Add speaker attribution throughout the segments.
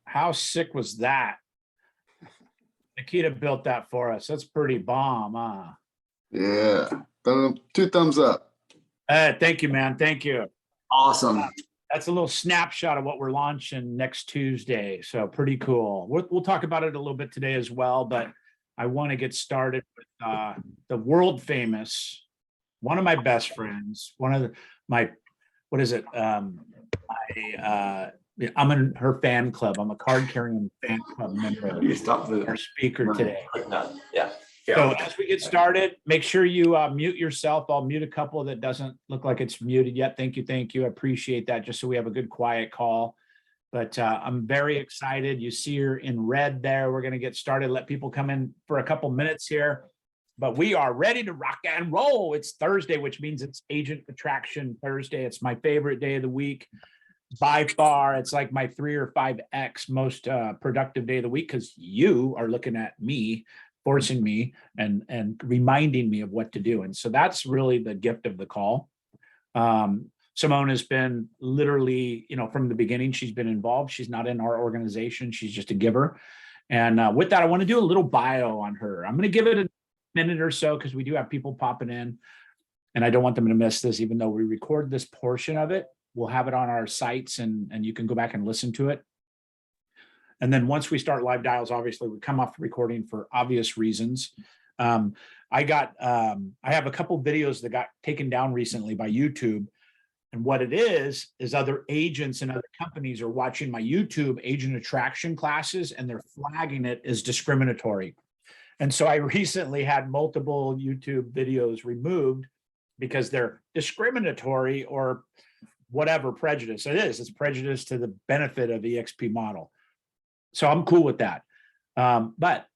Speaker 1: How sick was that? Nikita built that for us. That's pretty bomb, huh?
Speaker 2: Yeah. Two thumbs up.
Speaker 1: Thank you, man. Thank you.
Speaker 2: Awesome.
Speaker 1: That's a little snapshot of what we're launching next Tuesday. So pretty cool. We'll talk about it a little bit today as well, but I want to get started with the world famous, one of my best friends, one of my, what is it? I'm in her fan club. I'm a card carrying fan club member.
Speaker 3: You stop the
Speaker 1: our speaker today.
Speaker 3: Yeah.
Speaker 1: So as we get started, make sure you mute yourself. I'll mute a couple that doesn't look like it's muted yet. Thank you. Thank you. I appreciate that. Just so we have a good quiet call. But I'm very excited. You see her in red there. We're going to get started. Let people come in for a couple minutes here. But we are ready to rock and roll. It's Thursday, which means it's Agent Attraction Thursday. It's my favorite day of the week. By far, it's like my 3 or 5x most productive day of the week because you are looking at me, forcing me and reminding me of what to do. And so that's really the gift of the call. Simone has been literally, from the beginning, she's been involved. She's not in our organization. She's just a giver. And with that, I want to do a little bio on her. I'm going to give it a minute or so because we do have people popping in and I don't want them to miss this, even though we record this portion of it. We'll have it on our sites and you can go back and listen to it. And then once we start live dials, obviously we come off the recording for obvious reasons. I have a couple videos that got taken down recently by YouTube. And what it is other agents and other companies are watching my YouTube agent attraction classes and they're flagging it as discriminatory. And so I recently had multiple YouTube videos removed because they're discriminatory or whatever prejudice it is. It's prejudice to the benefit of the EXP model. So I'm cool with that. But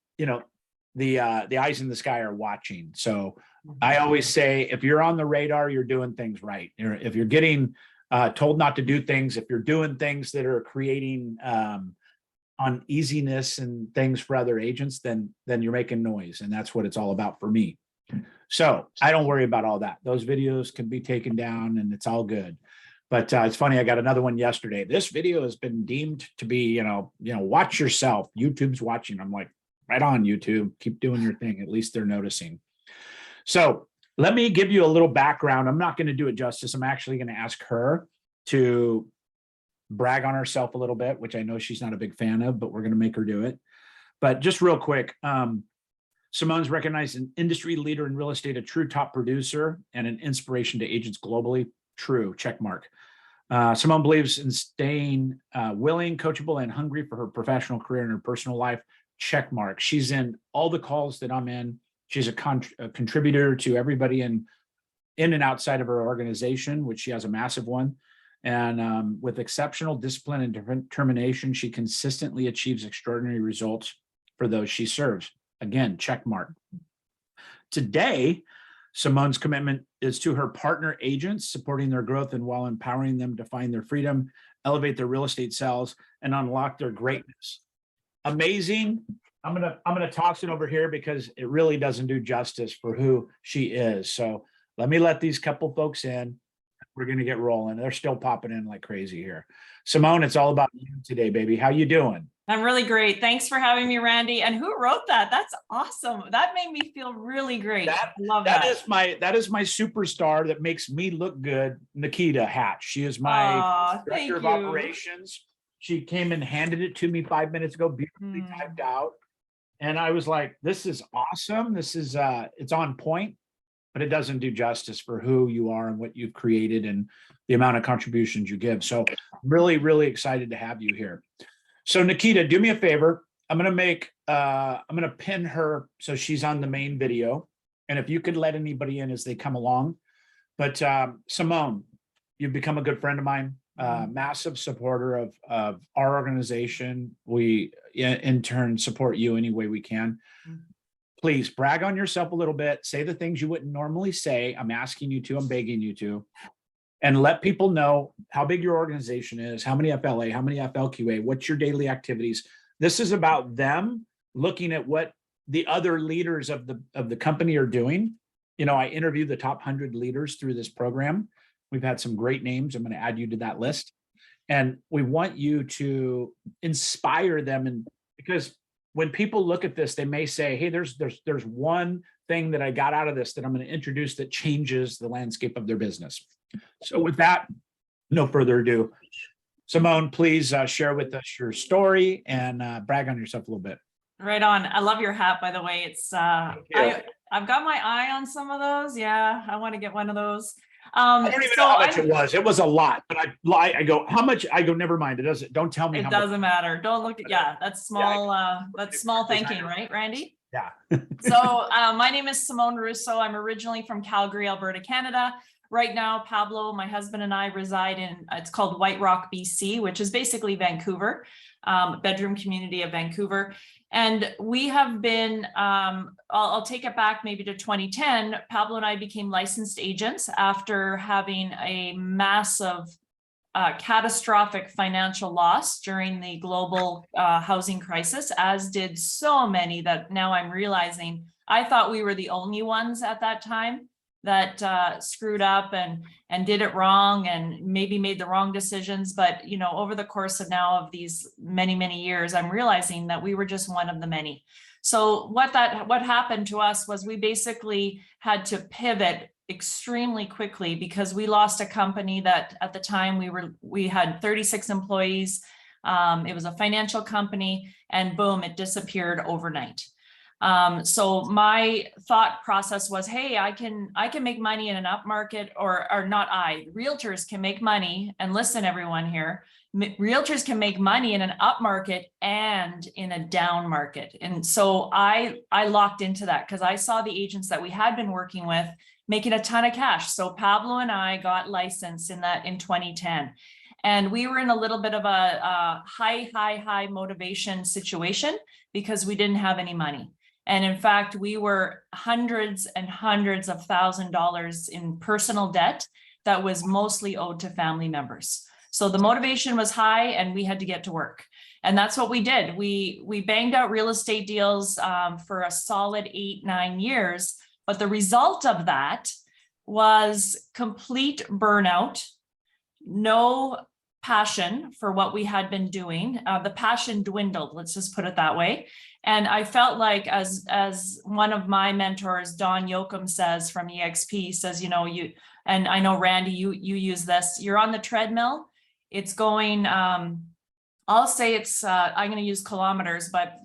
Speaker 1: the eyes in the sky are watching. So I always say, if you're on the radar, you're doing things right. If you're getting told not to do things, if you're doing things that are creating uneasiness and things for other agents, then you're making noise. And that's what it's all about for me. So I don't worry about all that. Those videos can be taken down and it's all good. But it's funny, I got another one yesterday. This video has been deemed to be, watch yourself. YouTube's watching. I'm like, right on, YouTube. Keep doing your thing. At least they're noticing. So let me give you a little background. I'm not going to do it justice. I'm actually going to ask her to brag on herself a little bit, which I know she's not a big fan of, but we're going to make her do it. But just real quick, Simone's recognized an industry leader in real estate, a true top producer, and an inspiration to agents globally. True, check mark. Simone believes in staying willing, coachable, and hungry for her professional career and her personal life. Check mark. She's in all the calls that I'm in. She's a contributor to everybody in and outside of her organization, which she has a massive one. And with exceptional discipline and determination, she consistently achieves extraordinary results for those she serves. Again, check mark. Today, Simone's commitment is to her partner agents, supporting their growth and while empowering them to find their freedom, elevate their real estate sales, and unlock their greatness. Amazing. I'm gonna toss it over here because it really doesn't do justice for who she is. So let these couple folks in. We're gonna get rolling. They're still popping in like crazy here. Simone, it's all about you today, baby. How you doing?
Speaker 4: I'm really great. Thanks for having me, Randy. And who wrote that? That's awesome. That made me feel really great. I love that.
Speaker 1: That is my superstar that makes me look good, Nikita Hatch. She is my director of operations. She came and handed it to me 5 minutes ago, beautifully typed out. And I was like, this is awesome. This is it's on point, but it doesn't do justice for who you are and what you've created and the amount of contributions you give. So really, really excited to have you here. So Nikita, do me a favor. I'm gonna pin her so she's on the main video. And if you could let anybody in as they come along. But Simone, you've become a good friend of mine, massive supporter of our organization. We in turn support you any way we can. Please brag on yourself a little bit, say the things you wouldn't normally say. I'm asking you to, I'm begging you to, and let people know how big your organization is, how many FLA, how many FLQA, what's your daily activities. This is about them looking at what the other leaders of the company are doing. You know, I interviewed the top 100 leaders through this program. We've had some great names. I'm going to add you to that list. And we want you to inspire them. And because when people look at this, they may say, hey, there's one thing that I got out of this that I'm going to introduce that changes the landscape of their business. So with that, no further ado, Simone, please share with us your story and brag on yourself a little bit.
Speaker 4: Right on. I love your hat, by the way. It's I've got my eye on some of those. Yeah, I want to get one of those.
Speaker 1: I don't even know how much it was. It was a lot, but I go, how much? I go, never mind. It doesn't. Don't tell me.
Speaker 4: It doesn't matter. Don't look at. Yeah, that's small. That's small thinking, right, Randy?
Speaker 1: Yeah.
Speaker 4: So my name is Simone Rousseau. I'm originally from Calgary, Alberta, Canada. Right now, Pablo, my husband, and I reside in, it's called White Rock, BC, which is basically Vancouver, bedroom community of Vancouver. And we have been, I'll take it back maybe to 2010. Pablo and I became licensed agents after having a massive, catastrophic financial loss during the global housing crisis, as did so many that now I'm realizing I thought we were the only ones at that time that screwed up and did it wrong and maybe made the wrong decisions. But, you know, over the course of now of these many, many years, I'm realizing that we were just one of the many. So what happened to us was we basically had to pivot extremely quickly because we lost a company that at the time we had 36 employees. It was a financial company, and boom, it disappeared overnight. So my thought process was, hey, I can make money in an up market, or not realtors can make money. And listen, everyone here, realtors can make money in an up market and in a down market. And so I locked into that because I saw the agents that we had been working with making a ton of cash. So Pablo and I got licensed in 2010. And we were in a little bit of a high motivation situation because we didn't have any money. And in fact, we were hundreds and hundreds of $1,000s in personal debt that was mostly owed to family members. So the motivation was high and we had to get to work. And that's what we did. We banged out real estate deals for a solid 8-9 years. But the result of that was complete burnout, no passion for what we had been doing. The passion dwindled, let's just put it that way. And I felt like, as one of my mentors, Don Yoakum, says from EXP, says, you know, and I know Randy, you use this, you're on the treadmill, it's going, I'll say it's, I'm going to use kilometers, but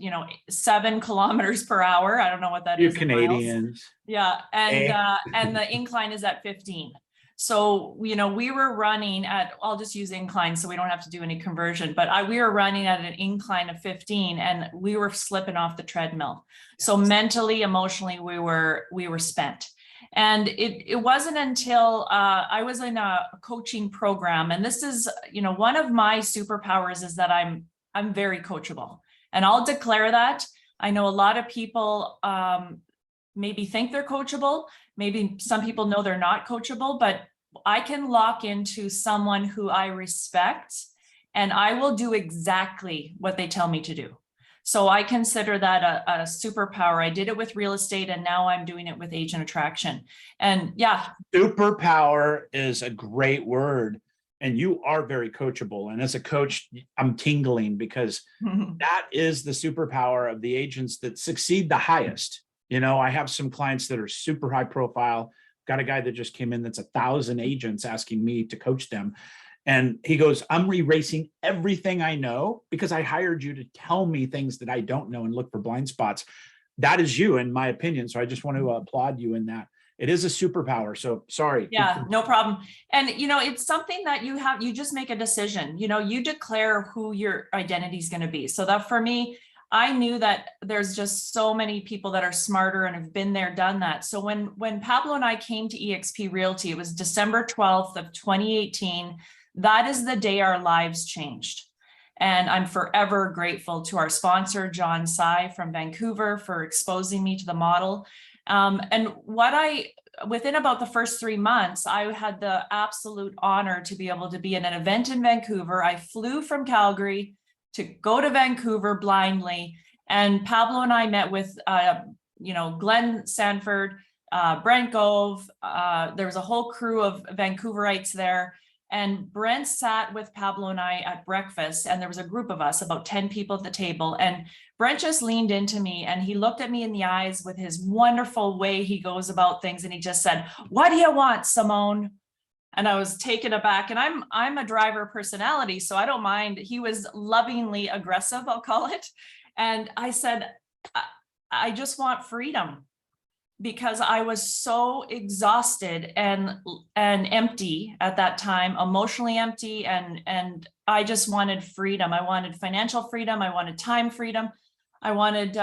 Speaker 4: 7 kilometers per hour. I don't know what that is.
Speaker 1: You Canadians.
Speaker 4: Yeah. And the incline is at 15. So, we were running at, I'll just use incline so we don't have to do any conversion, but we were running at an incline of 15 and we were slipping off the treadmill. So mentally, emotionally, we were spent. And it wasn't until I was in a coaching program, and this is, one of my superpowers is that I'm very coachable, and I'll declare that. I know a lot of people maybe think they're coachable. Maybe some people know they're not coachable, but I can lock into someone who I respect and I will do exactly what they tell me to do. So I consider that a superpower. I did it with real estate and now I'm doing it with agent attraction. And yeah.
Speaker 1: Superpower is a great word. And you are very coachable. And as a coach, I'm tingling because that is the superpower of the agents that succeed the highest. I have some clients that are super high profile. Got a guy that just came in that's 1,000 agents asking me to coach them. And he goes, I'm erasing everything I know because I hired you to tell me things that I don't know and look for blind spots. That is you, in my opinion. So I just want to applaud you in that. It is a superpower. So sorry.
Speaker 4: Yeah, no problem. And, it's something that you just make a decision, you declare who your identity is going to be. So that for me, I knew that there's just so many people that are smarter and have been there, done that. So when Pablo and I came to eXp Realty, it was December 12th of 2018. That is the day our lives changed. And I'm forever grateful to our sponsor, John Sy from Vancouver, for exposing me to the model. And within about the first 3 months, I had the absolute honor to be able to be in an event in Vancouver. I flew from Calgary to go to Vancouver blindly. And Pablo and I met with, Glenn Sanford, Brent Gove. There was a whole crew of Vancouverites there. And Brent sat with Pablo and I at breakfast, and there was a group of us, about 10 people at the table. And Brent just leaned into me and he looked at me in the eyes with his wonderful way he goes about things. And he just said, "What do you want, Simone?" And I was taken aback, and I'm a driver personality, so I don't mind. He was lovingly aggressive, I'll call it. And I said, I just want freedom, because I was so exhausted and empty at that time, emotionally empty. And I just wanted freedom. I wanted financial freedom. I wanted time freedom. I wanted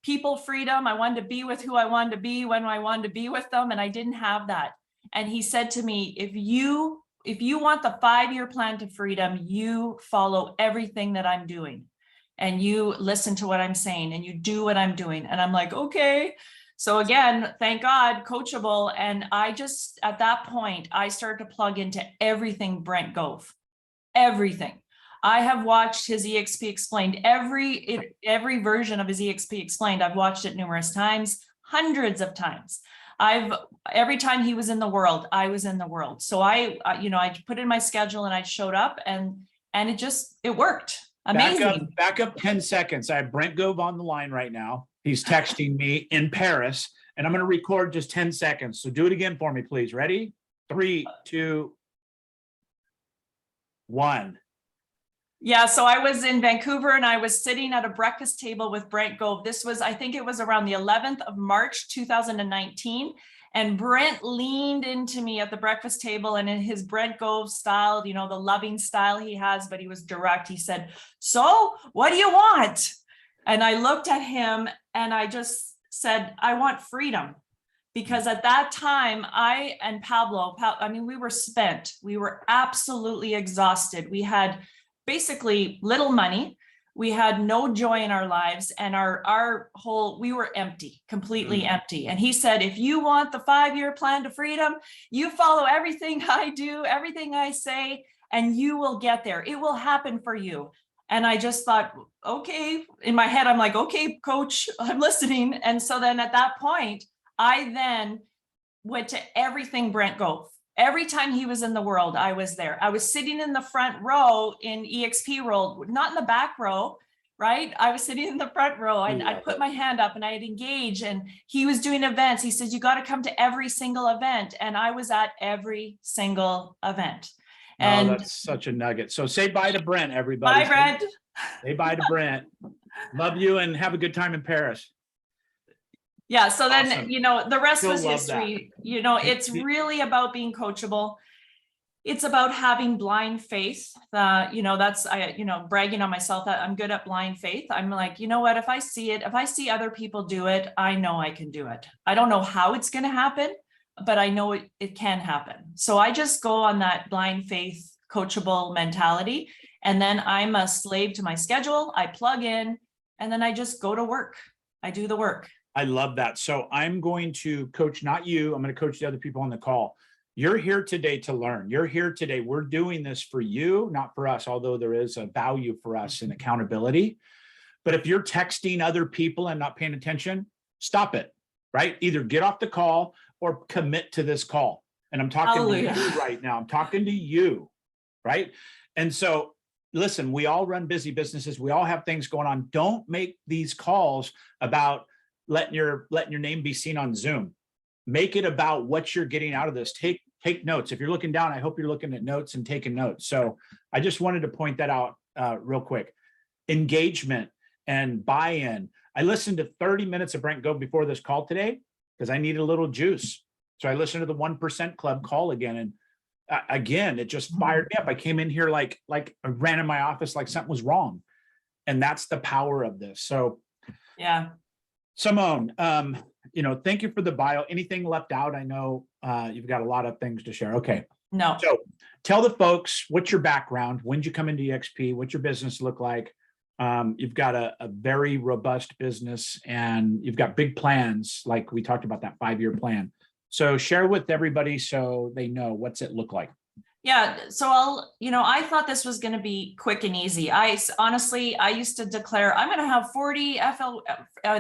Speaker 4: people freedom. I wanted to be with who I wanted to be when I wanted to be with them. And I didn't have that. And he said to me, if you want the 5-year plan to freedom, you follow everything that I'm doing, and you listen to what I'm saying, and you do what I'm doing. And I'm like, okay. So again, thank God, coachable. And I just, at that point, I started to plug into everything Brent Gove, everything. I have watched his eXp Explained, every version of his eXp Explained. I've watched it numerous times, hundreds of times. Every time he was in the world, I was in the world. So I put in my schedule and I showed up, and it worked. Amazing.
Speaker 1: Back up 10 seconds. I have Brent Gove on the line right now. He's texting me in Paris, and I'm going to record just 10 seconds. So do it again for me, please. Ready? 3, 2, 1.
Speaker 4: Yeah, so I was in Vancouver and I was sitting at a breakfast table with Brent Gove. This was, I think it was around the 11th of March, 2019. And Brent leaned into me at the breakfast table, and in his Brent Gove style, the loving style he has, but he was direct. He said, "So what do you want?" And I looked at him and I just said, "I want freedom." Because at that time, I and Pablo, we were spent. We were absolutely exhausted. We had basically little money. We had no joy in our lives, and we were empty, completely empty. And he said, if you want the 5-year plan to freedom, you follow everything I do, everything I say, and you will get there. It will happen for you. And I just thought, okay, in my head, I'm like, okay, coach, I'm listening. And so then at that point, I then went to everything Brent Gove. Every time he was in the world, I was there. I was sitting in the front row in eXp World, not in the back row, right? I was sitting in the front row. I'd put my hand up and I'd engage, and he was doing events. He says, you got to come to every single event. And I was at every single event. And
Speaker 1: that's such a nugget. So say bye to Brent, everybody.
Speaker 4: Bye, Brent.
Speaker 1: Say bye to Brent. Love you, and have a good time in Paris.
Speaker 4: Yeah. So then,
Speaker 1: awesome.
Speaker 4: The rest
Speaker 1: Still
Speaker 4: was history. It's really about being coachable. It's about having blind faith. That's bragging on myself that I'm good at blind faith. I'm like, you know what, if I see other people do it, I know I can do it. I don't know how it's going to happen, but I know it can happen. So I just go on that blind faith, coachable mentality. And then I'm a slave to my schedule. I plug in, and then I just go to work. I do the work.
Speaker 1: I love that. So I'm going to coach, not you. I'm going to coach the other people on the call. You're here today to learn. You're here today. We're doing this for you, not for us, although there is a value for us in accountability. But if you're texting other people and not paying attention, stop it, right? Either get off the call or commit to this call. And I'm talking
Speaker 4: Hallelujah.
Speaker 1: to you right now. I'm talking to you, right? And so listen, we all run busy businesses. We all have things going on. Don't make these calls about letting your name be seen on Zoom. Make it about what you're getting out of this. Take take notes. If you're looking down, I hope you're looking at notes and taking notes. So I just wanted to point that out real quick. Engagement and buy-in. I listened to 30 minutes of Brent Go before this call today because I needed a little juice. So I listened to the 1% Club call again. And again, it just fired me up. I came in here like I ran in my office like something was wrong. And that's the power of this. So
Speaker 4: Yeah.
Speaker 1: Simone, thank you for the bio. Anything left out? I know you've got a lot of things to share. Okay.
Speaker 4: No.
Speaker 1: So tell the folks, what's your background? When did you come into EXP? What's your business look like? You've got a very robust business and you've got big plans. Like we talked about that 5-year plan. So share with everybody so they know what's it look like.
Speaker 4: Yeah, so I thought this was going to be quick and easy. I used to declare I'm going to have 40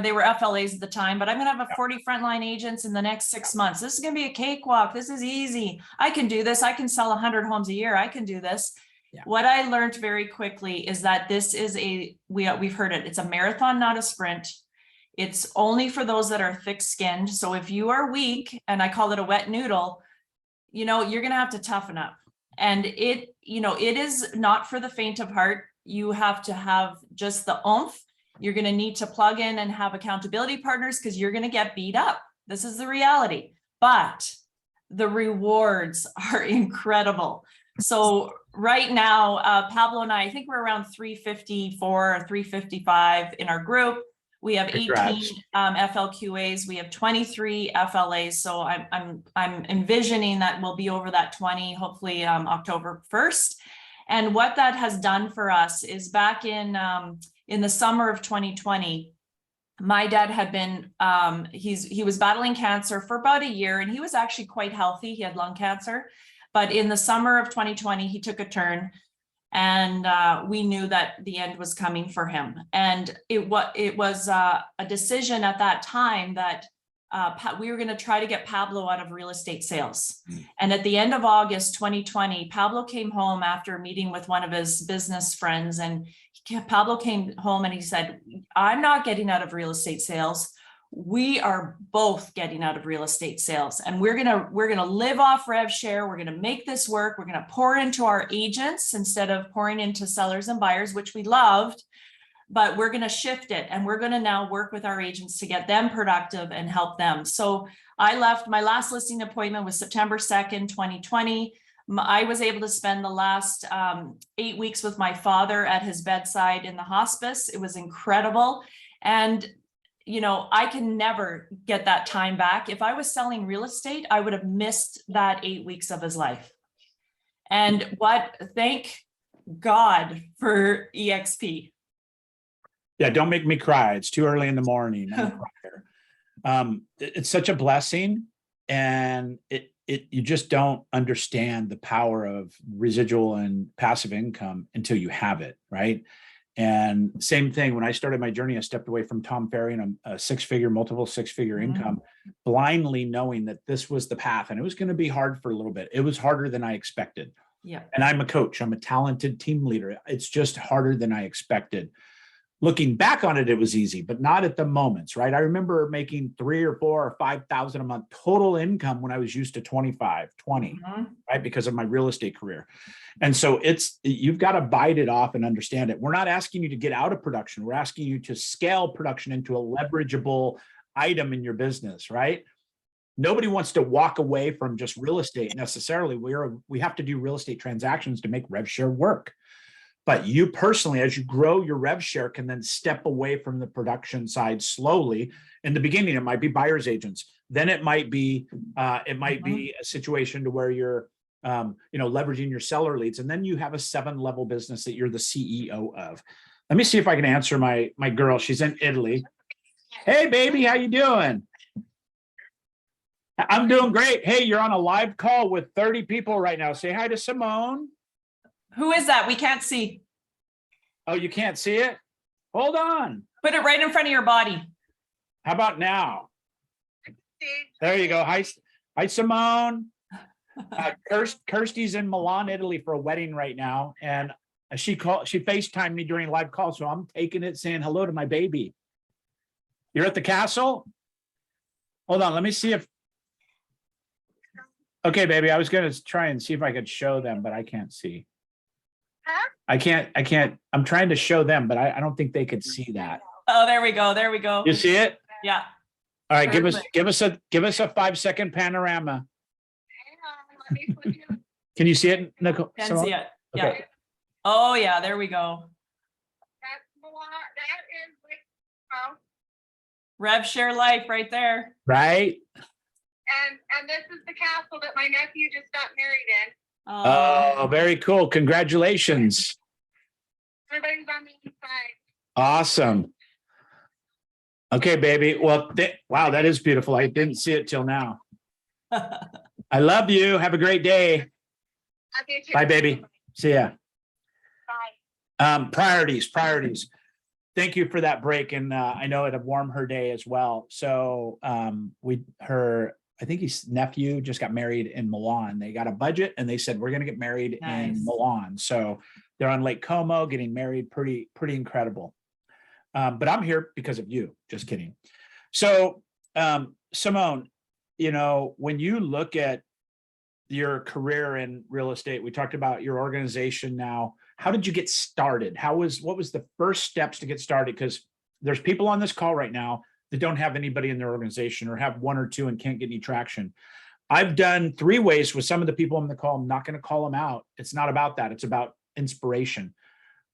Speaker 4: they were FLAs at the time, but I'm going to have 40 frontline agents in the next 6 months. This is going to be a cakewalk. This is easy. I can do this. I can sell 100 homes a year. I can do this. Yeah. What I learned very quickly is that this is we've heard it. It's a marathon, not a sprint. It's only for those that are thick-skinned. So if you are weak, and I call it a wet noodle, you're going to have to toughen up. And it is not for the faint of heart. You have to have just the oomph. You're going to need to plug in and have accountability partners because you're going to get beat up. This is the reality, but the rewards are incredible. So right now, Pablo and I think we're around 354 or 355 in our group. We have 18 FLQAs. We have 23 FLAs. So I'm envisioning that we'll be over that 20, hopefully October 1st. And what that has done for us is back in the summer of 2020, my dad had been, he was battling cancer for about a year and he was actually quite healthy. He had lung cancer, but in the summer of 2020, he took a turn. And we knew that the end was coming for him. And it was a decision at that time that we were going to try to get Pablo out of real estate sales. And at the end of August 2020, Pablo came home after a meeting with one of his business friends. And Pablo came home and he said, I'm not getting out of real estate sales. We are both getting out of real estate sales and we're gonna live off rev share. We're gonna make this work. We're gonna pour into our agents instead of pouring into sellers and buyers, which we loved, but we're gonna shift it and we're gonna now work with our agents to get them productive and help them. So I left, my last listing appointment was September 2nd, 2020. I was able to spend the last 8 weeks with my father at his bedside in the hospice. It was incredible. And I can never get that time back. If I was selling real estate, I would have missed that 8 weeks of his life. And thank God for EXP.
Speaker 1: Yeah, don't make me cry. It's too early in the morning. It's such a blessing. And you just don't understand the power of residual and passive income until you have it, right? And same thing, when I started my journey, I stepped away from Tom Ferry and a multiple six-figure income, blindly knowing that this was the path and it was going to be hard for a little bit. It was harder than I expected.
Speaker 4: Yeah.
Speaker 1: And I'm a coach. I'm a talented team leader. It's just harder than I expected. Looking back on it, it was easy, but not at the moments, right? I remember making 3 or 4 or 5,000 a month total income when I was used to 25, 20, right? Because of my real estate career. And so you've got to bite it off and understand it. We're not asking you to get out of production. We're asking you to scale production into a leverageable item in your business, right? Nobody wants to walk away from just real estate necessarily. We have to do real estate transactions to make rev share work. But you personally, as you grow your rev share, can then step away from the production side slowly. In the beginning, it might be buyer's agents. Then it might be a situation to where you're leveraging your seller leads, and then you have a 7-level business that you're the CEO of. Let me see if I can answer my girl. She's in Italy. Hey, baby, how you doing? I'm doing great. Hey, you're on a live call with 30 people right now. Say hi to Simone.
Speaker 4: Who is that? We can't see.
Speaker 1: Oh, you can't see it? Hold on.
Speaker 4: Put it right in front of your body.
Speaker 1: How about now? There you go. Hi, Simone. Kirsty's in Milan, Italy for a wedding right now. And she FaceTimed me during a live call. So I'm taking it, saying hello to my baby. You're at the castle? Hold on. Let me see if. Okay, baby, I was gonna try and see if I could show them, but I can't see.
Speaker 3: Huh?
Speaker 1: I can't, I'm trying to show them, but I don't think they could see that.
Speaker 4: Oh, there we go. There we go.
Speaker 1: You see it?
Speaker 4: Yeah.
Speaker 1: All right, give us
Speaker 4: Perfect.
Speaker 1: a 5-second panorama.
Speaker 3: Hang on, let me put you.
Speaker 1: Can you see it, Nicole?
Speaker 4: Can
Speaker 1: Simone?
Speaker 4: see it. Yeah.
Speaker 1: Okay.
Speaker 4: Oh, yeah. There we go.
Speaker 3: That's that is like, oh,
Speaker 4: Rev Share Life right there.
Speaker 1: Right?
Speaker 3: and this is the castle that my nephew just got married in.
Speaker 1: Oh, very cool. Congratulations.
Speaker 3: Everybody's on the inside.
Speaker 1: Awesome. Okay, baby. Well, wow, that is beautiful. I didn't see it till now. I love you. Have a great day.
Speaker 3: Okay,
Speaker 1: Bye, baby. See ya.
Speaker 3: Bye.
Speaker 1: Priorities. Thank you for that break. And I know it'll warm her day as well. So I think his nephew just got married in Milan. They got a budget and they said, we're going to get married
Speaker 4: Nice.
Speaker 1: in Milan. So they're on Lake Como getting married. Pretty incredible. But I'm here because of you. Just kidding. So Simone, when you look at your career in real estate, we talked about your organization now. How did you get started? What was the first steps to get started? Because there's people on this call right now that don't have anybody in their organization or have one or two and can't get any traction. I've done 3 ways with some of the people on the call. I'm not going to call them out. It's not about that. It's about inspiration.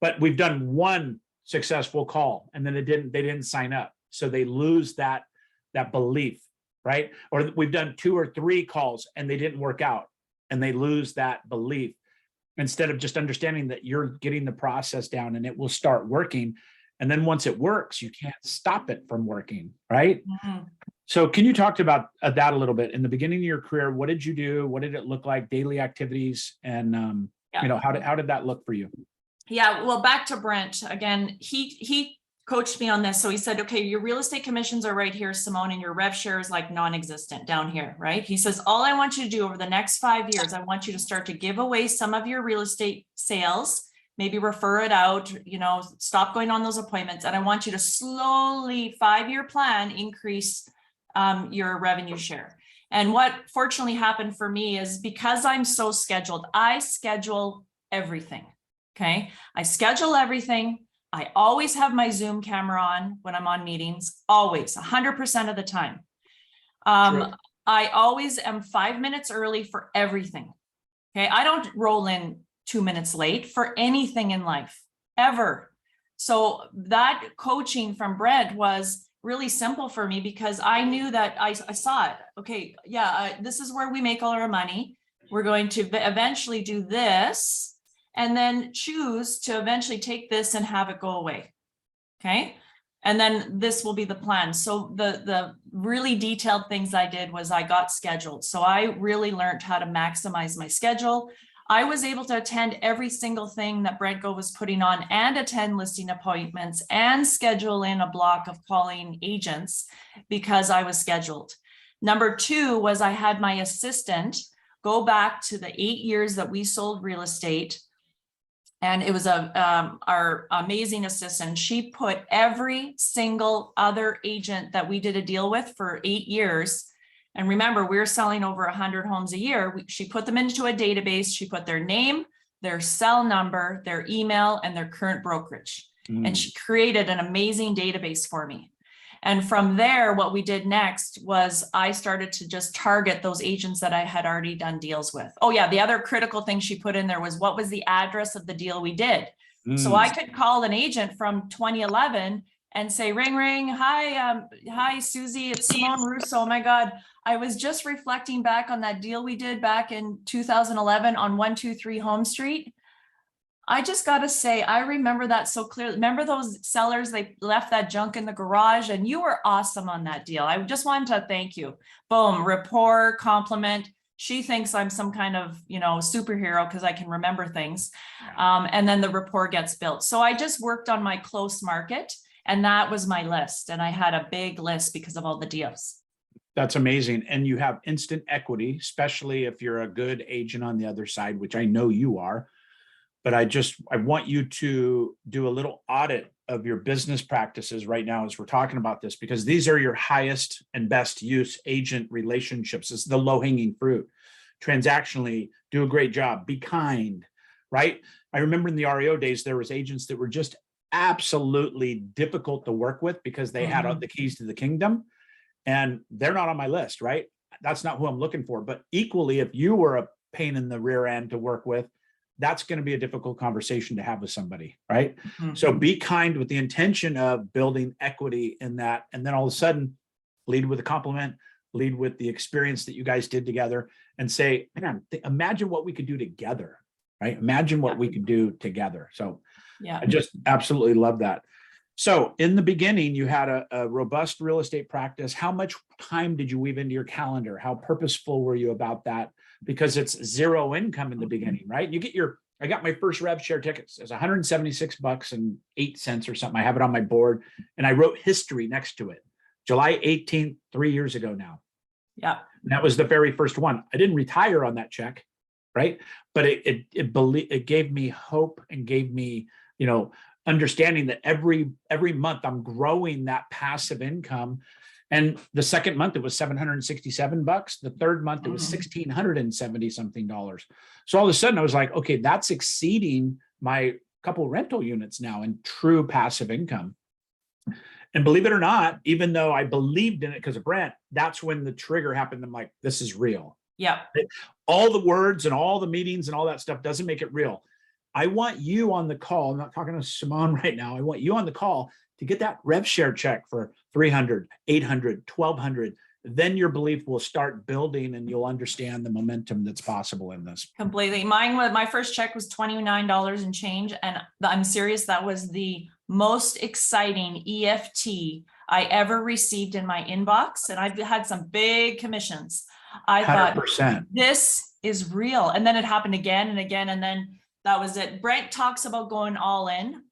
Speaker 1: But we've done 1 successful call and then they didn't sign up. So they lose that belief, right? Or we've done 2 or 3 calls and they didn't work out and they lose that belief instead of just understanding that you're getting the process down and it will start working. And then once it works, you can't stop it from working, right?
Speaker 4: Mhm.
Speaker 1: So can you talk about that a little bit? In the beginning of your career, what did you do? What did it look like? Daily activities? And, how did that look for you?
Speaker 4: Yeah, well, back to Brent again, he coached me on this. So he said, okay, your real estate commissions are right here, Simone, and your rev share is like non-existent down here, right? He says, all I want you to do over the next 5 years, I want you to start to give away some of your real estate sales, maybe refer it out, stop going on those appointments. And I want you to slowly 5-year plan, increase your revenue share. And what fortunately happened for me is because I'm so scheduled, I schedule everything. Okay. I schedule everything. I always have my Zoom camera on when I'm on meetings, always 100% of the time. I always am 5 minutes early for everything. Okay. I don't roll in 2 minutes late for anything in life ever. So that coaching from Brent was really simple for me because I knew that I saw it. Okay. Yeah. This is where we make all our money. We're going to eventually do this. And then choose to eventually take this and have it go away. Okay. And then this will be the plan. So the really detailed things I did was I got scheduled. So I really learned how to maximize my schedule. I was able to attend every single thing that Brent was putting on and attend listing appointments and schedule in a block of calling agents because I was scheduled. Number 2 was I had my assistant go back to the 8 years that we sold real estate. And it was our amazing assistant. She put every single other agent that we did a deal with for 8 years. And remember, we were selling over 100 homes a year. She put them into a database. She put their name, their cell number, their email, and their current brokerage. And she created an amazing database for me. And from there, what we did next was I started to just target those agents that I had already done deals with. Oh yeah, the other critical thing she put in there was what was the address of the deal we did. So I could call an agent from 2011 and say, ring, ring. Hi, Susie, it's Simone Rousseau. Oh my God. I was just reflecting back on that deal we did back in 2011 on 123 Home Street. I just got to say, I remember that so clearly. Remember those sellers, they left that junk in the garage and you were awesome on that deal. I just wanted to thank you. Boom, rapport, compliment. She thinks I'm some kind of, superhero because I can remember things. And then the rapport gets built. So I just worked on my close market and that was my list. And I had a big list because of all the deals.
Speaker 1: That's amazing. And you have instant equity, especially if you're a good agent on the other side, which I know you are. But I want you to do a little audit of your business practices right now as we're talking about this, because these are your highest and best use agent relationships. It's the low hanging fruit. transactionally, do a great job, be kind, right? I remember in the REO days, there was agents that were just absolutely difficult to work with because they had the keys to the kingdom, and they're not on my list, right? That's not who I'm looking for. But equally, if you were a pain in the rear end to work with, that's going to be a difficult conversation to have with somebody, right? So be kind with the intention of building equity in that. And then all of a sudden, lead with a compliment, lead with the experience that you guys did together, and say, man, imagine what we could do together, right? Imagine what we could do together. So
Speaker 4: Yeah.
Speaker 1: I just absolutely love that. So in the beginning, you had a robust real estate practice. How much time did you weave into your calendar? How purposeful were you about that? Because it's zero income in the beginning, right? I got my first rev share tickets. It's $176.08 or something. I have it on my board, and I wrote history next to it. July 18th, 3 years ago now.
Speaker 4: Yeah.
Speaker 1: And that was the very first one. I didn't retire on that check, right? But it gave me hope and gave me, understanding that every month I'm growing that passive income. And the second month it was $767. The third month it was $1,670 something dollars. So all of a sudden I was like, okay, that's exceeding my couple rental units now in true passive income. And believe it or not, even though I believed in it because of Brent, that's when the trigger happened. I'm like, this is real.
Speaker 4: Yeah.
Speaker 1: All the words and all the meetings and all that stuff doesn't make it real. I want you on the call. I'm not talking to Simone right now. I want you on the call to get that rev share check for 300, 800, 1200. Then your belief will start building and you'll understand the momentum that's possible in this.
Speaker 4: Completely. My first check was $29 and change. And I'm serious. That was the most exciting EFT I ever received in my inbox. And I've had some big commissions. I
Speaker 1: 100%.
Speaker 4: thought this is real. And then it happened again and again. And then that was it. Brent talks about going all in.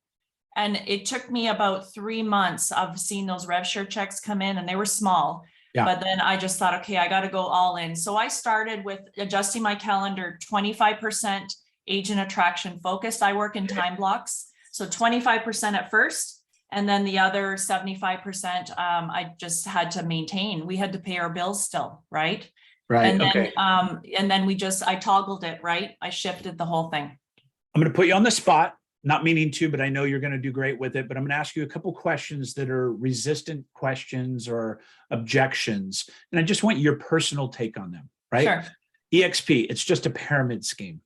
Speaker 4: And it took me about 3 months of seeing those rev share checks come in, and they were small.
Speaker 1: Yeah.
Speaker 4: But then I just thought, okay, I got to go all in. So I started with adjusting my calendar, 25% agent attraction focused. I work in time blocks. So 25% at first, and then the other 75%, I just had to maintain. We had to pay our bills still, right?
Speaker 1: Right.
Speaker 4: And then,
Speaker 1: okay.
Speaker 4: and then I toggled it, right? I shifted the whole thing.
Speaker 1: I'm going to put you on the spot, not meaning to, but I know you're going to do great with it. But I'm going to ask you a couple questions that are resistant questions or objections. And I just want your personal take on them, right?
Speaker 4: Sure.
Speaker 1: EXP, it's just a pyramid scheme.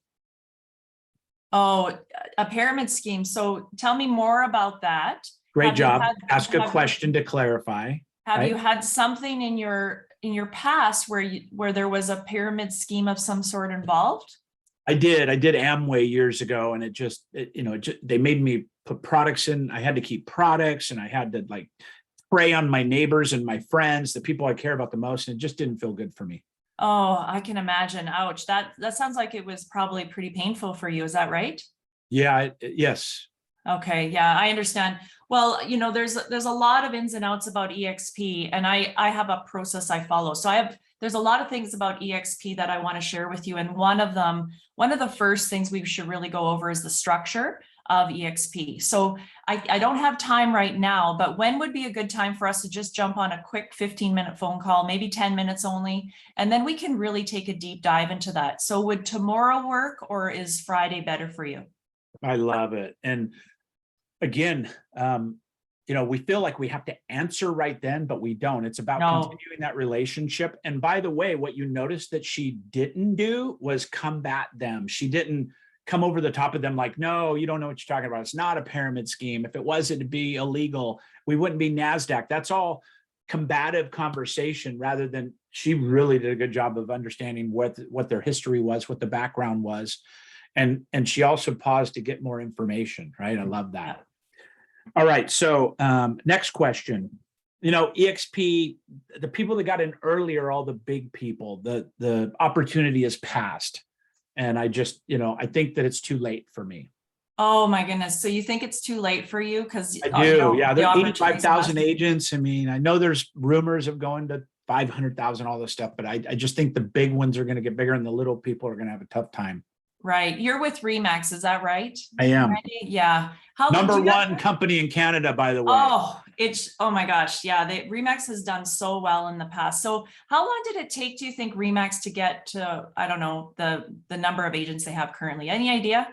Speaker 4: Oh, a pyramid scheme. So tell me more about that.
Speaker 1: Great
Speaker 4: Have you
Speaker 1: job.
Speaker 4: had-
Speaker 1: Ask a
Speaker 4: have-
Speaker 1: question to clarify.
Speaker 4: Have
Speaker 1: right?
Speaker 4: you had something in your past where there was a pyramid scheme of some sort involved?
Speaker 1: I did Amway years ago, and they made me put products in. I had to keep products, and I had to like prey on my neighbors and my friends, the people I care about the most. And it just didn't feel good for me.
Speaker 4: Oh, I can imagine. Ouch. That sounds like it was probably pretty painful for you. Is that right?
Speaker 1: Yeah. Yes.
Speaker 4: Okay. Yeah, I understand. Well, there's a lot of ins and outs about EXP, and I have a process I follow. So there's a lot of things about EXP that I want to share with you. And one of the first things we should really go over is the structure of EXP. So I don't have time right now, but when would be a good time for us to just jump on a quick 15-minute phone call, maybe 10 minutes only, and then we can really take a deep dive into that. So would tomorrow work, or is Friday better for you?
Speaker 1: I love it. And again, we feel like we have to answer right then, but we don't. It's about continuing that relationship. And by the way, what you noticed that she didn't do was combat them. She didn't come over the top of them like, no, you don't know what you're talking about. It's not a pyramid scheme. If it was, it'd be illegal. We wouldn't be NASDAQ. That's all combative conversation, rather than she really did a good job of understanding what their history was, what the background was. And she also paused to get more information, right? I love that. All right. So next question. EXP, the people that got in early are all the big people. The opportunity is past. And I just, I think that it's too late for me.
Speaker 4: Oh my goodness. So you think it's too late for you? Because
Speaker 1: I do. Yeah. There are 85,000 agents. I mean, I know there's rumors of going to 500,000, all this stuff, but I just think the big ones are going to get bigger and the little people are going to have a tough time.
Speaker 4: Right. You're with Remax, is that right?
Speaker 1: I am.
Speaker 4: Randy? Yeah.
Speaker 1: Number one company in Canada, by the way.
Speaker 4: Oh, It's, oh my gosh, yeah, Remax has done so well in the past. So how long did it take, do you think, Remax to get to, I don't know, the number of agents they have currently? Any idea?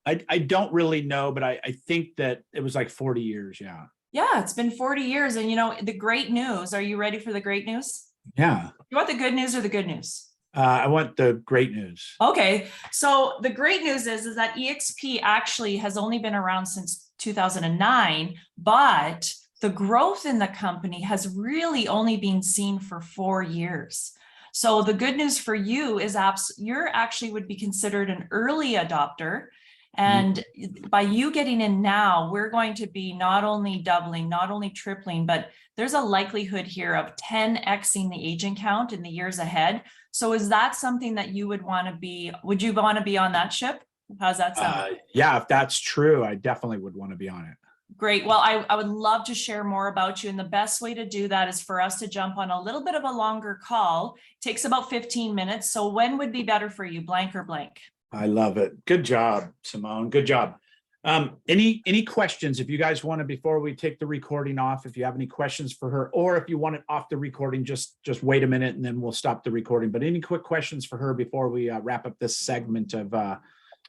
Speaker 1: I don't really know, but I think that it was like 40 years. Yeah.
Speaker 4: Yeah, it's been 40 years. And you know, the great news, are you ready for the great news?
Speaker 1: Yeah.
Speaker 4: You want the good news or the good news?
Speaker 1: I want the great news.
Speaker 4: Okay, so the great news is that EXP actually has only been around since 2009, but the growth in the company has really only been seen for 4 years. So the good news for you is you're actually would be considered an early adopter. And by you getting in now, we're going to be not only doubling, not only tripling, but there's a likelihood here of 10xing the agent count in the years ahead. So is that something that you would want to be, would you want to be on that ship? How's that sound?
Speaker 1: Yeah, if that's true, I definitely would want to be on it.
Speaker 4: Great. Well, I would love to share more about you. And the best way to do that is for us to jump on a little bit of a longer call. It takes about 15 minutes. So when would be better for you, blank or blank?
Speaker 1: I love it. Good job, Simone. Good job. Any questions if you guys want to, before we take the recording off, if you have any questions for her, or if you want it off the recording, just wait a minute and then we'll stop the recording. But any quick questions for her before we wrap up this segment of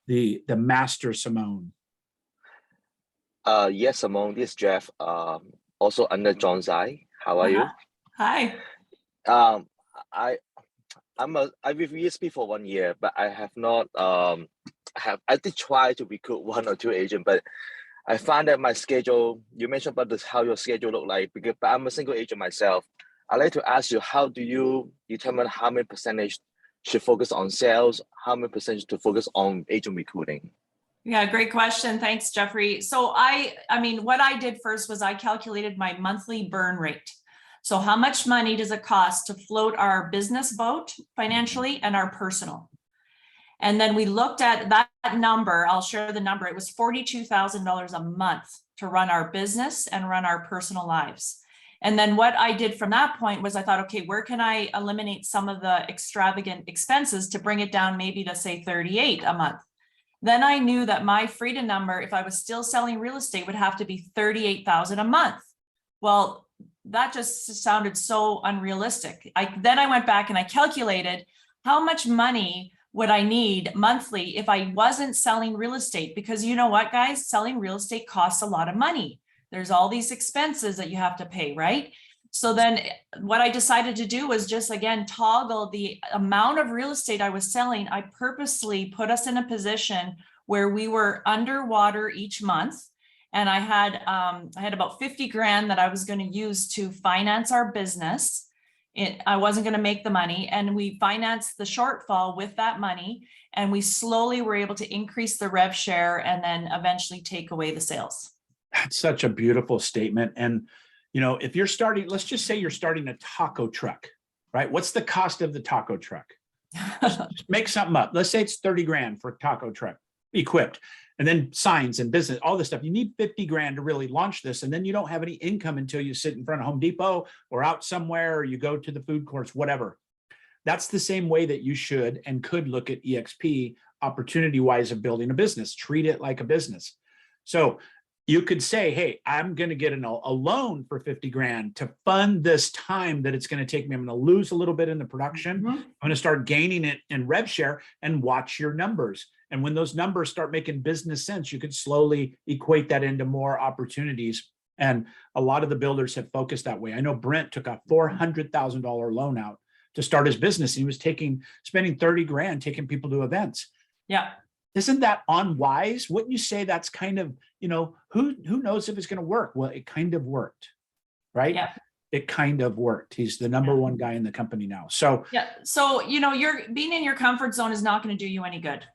Speaker 1: the master Simone?
Speaker 5: Yes, Simone, this is Jeff. Also under John's eye. How are you?
Speaker 4: Hi.
Speaker 5: I've with ESP for 1 year, but I have not I did try to recruit 1 or 2 agents, but I found that my schedule, you mentioned about this, how your schedule look like, because but I'm a single agent myself. I'd like to ask you, how do you determine how many percentage should focus on sales, how many percentage to focus on agent recruiting?
Speaker 4: Yeah, great question. Thanks, Jeffrey. So I mean, what I did first was I calculated my monthly burn rate. So how much money does it cost to float our business boat financially and our personal? And then we looked at that number. I'll share the number. It was $42,000 a month to run our business and run our personal lives. And then what I did from that point was I thought, okay, where can I eliminate some of the extravagant expenses to bring it down maybe to say 38 a month? Then I knew that my freedom number, if I was still selling real estate, would have to be 38,000 a month. Well, that just sounded so unrealistic. Then I went back and I calculated how much money would I need monthly if I wasn't selling real estate? Because you know what, guys, selling real estate costs a lot of money. There's all these expenses that you have to pay, right? So then what I decided to do was just, again, toggle the amount of real estate I was selling. I purposely put us in a position where we were underwater each month. And I had about 50 grand that I was going to use to finance our business. I wasn't going to make the money, and we financed the shortfall with that money. And we slowly were able to increase the rev share and then eventually take away the sales.
Speaker 1: That's such a beautiful statement. And, you know, if you're starting, let's just say you're starting a taco truck, right? What's the cost of the taco truck? Just make something up. Let's say it's 30 grand for a taco truck equipped, and then signs and business, all this stuff. You need 50 grand to really launch this. And then you don't have any income until you sit in front of Home Depot or out somewhere, or you go to the food courts, whatever. That's the same way that you should and could look at EXP opportunity-wise of building a business. Treat it like a business. So you could say, hey, I'm going to get a loan for 50 grand to fund this time that it's going to take me. I'm going to lose a little bit in the production. I'm going to start gaining it in rev share, and watch your numbers. And when those numbers start making business sense, you could slowly equate that into more opportunities. And a lot of the builders have focused that way. I know Brent took a $400,000 loan out to start his business. He was spending 30 grand taking people to events.
Speaker 4: Yeah.
Speaker 1: Isn't that unwise? Wouldn't you say that's kind of, you know, who knows if it's going to work? Well, it kind of worked, right?
Speaker 4: Yeah.
Speaker 1: It kind of worked. He's the number one guy in the company now. So
Speaker 4: yeah. So, you know, you're being in your comfort zone is not going to do you any good.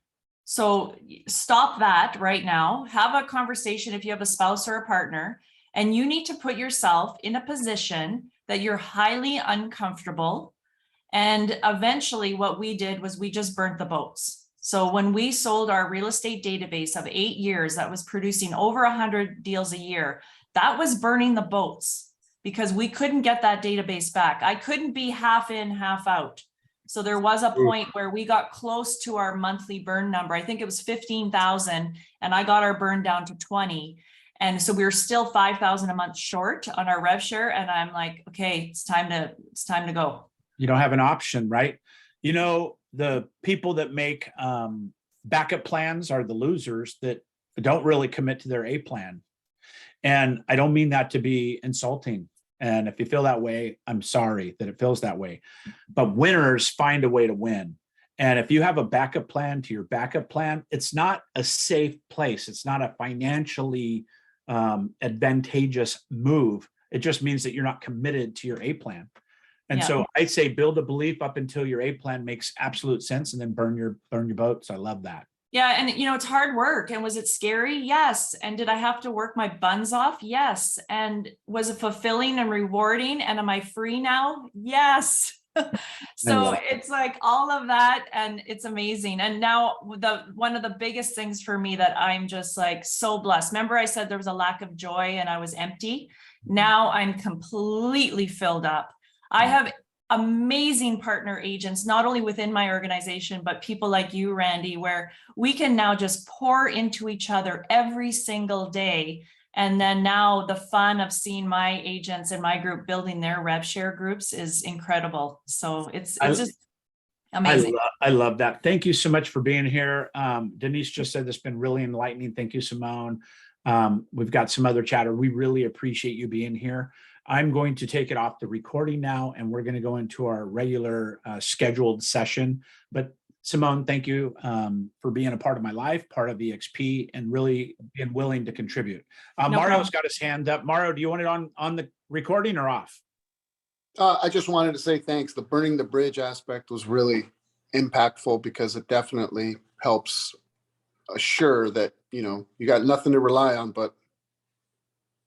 Speaker 4: So stop that right now. Have a conversation if you have a spouse or a partner, and you need to put yourself in a position that you're highly uncomfortable. And eventually what we did was we just burnt the boats. So when we sold our real estate database of 8 years that was producing over 100 deals a year, that was burning the boats because we couldn't get that database back. I couldn't be half in, half out. So there was a point where we got close to our monthly burn number. I think it was 15,000, and I got our burn down to 20. And so we were still 5,000 a month short on our rev share. And I'm like, okay, it's time to go.
Speaker 1: You don't have an option, right? You know, the people that make backup plans are the losers that don't really commit to their A plan. And I don't mean that to be insulting. And if you feel that way, I'm sorry that it feels that way. But winners find a way to win. And if you have a backup plan to your backup plan, it's not a safe place. It's not a financially advantageous move. It just means that you're not committed to your A plan. And
Speaker 4: Yeah.
Speaker 1: so I say build a belief up until your A plan makes absolute sense, and then burn your boats. I love that.
Speaker 4: Yeah. And you know, it's hard work. And was it scary? Yes. And did I have to work my buns off? Yes. And was it fulfilling and rewarding? And am I free now? Yes. So it's like all of that, and it's amazing. And now one of the biggest things for me that I'm just like so blessed. Remember I said there was a lack of joy and I was empty. Now I'm completely filled up. I have amazing partner agents, not only within my organization, but people like you, Randy, where we can now just pour into each other every single day. And then now the fun of seeing my agents in my group building their rev share groups is incredible. So it's just amazing.
Speaker 1: I love that. Thank you so much for being here. Denise just said it's been really enlightening. Thank you, Simone. We've got some other chatter. We really appreciate you being here. I'm going to take it off the recording now, and we're going to go into our regular scheduled session. But Simone, thank you for being a part of my life, part of EXP, and really being willing to contribute.
Speaker 4: No
Speaker 1: Mario's
Speaker 4: problem.
Speaker 1: got his hand up. Mario, do you want it on the recording or off?
Speaker 2: I just wanted to say thanks. The burning the bridge aspect was really impactful because it definitely helps assure that, you know, you got nothing to rely on, but,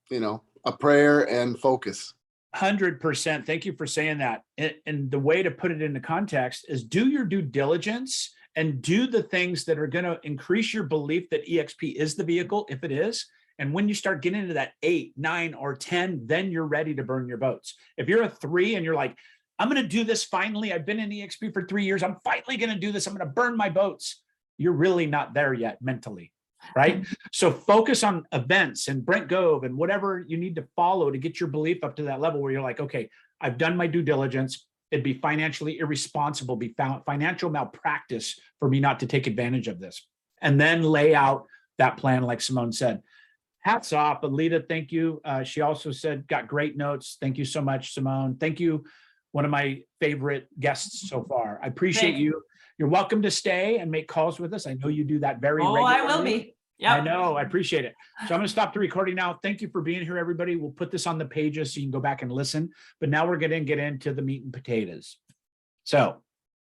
Speaker 2: you know, a prayer and focus.
Speaker 1: 100%. Thank you for saying that. And the way to put it into context is do your due diligence and do the things that are going to increase your belief that EXP is the vehicle, if it is. And when you start getting into that 8, 9, or 10, then you're ready to burn your boats. If you're a 3 and you're like, I'm going to do this finally, I've been in EXP for 3 years, I'm finally going to do this, I'm going to burn my boats. You're really not there yet mentally. Right? So focus on events and Brent Gove and whatever you need to follow to get your belief up to that level where you're like, okay, I've done my due diligence. It'd be financially irresponsible, be financial malpractice for me not to take advantage of this. And then lay out that plan, like Simone said. Hats off, Alita. Thank you. She also said, got great notes. Thank you so much, Simone. Thank you. One of my favorite guests so far. I appreciate you. You're welcome to stay and make calls with us. I know you do that very regularly.
Speaker 4: I will be. Yep.
Speaker 1: I know. I appreciate it. So I'm going to stop the recording now. Thank you for being here, everybody. We'll put this on the pages so you can go back and listen. But now we're going to get into the meat and potatoes. So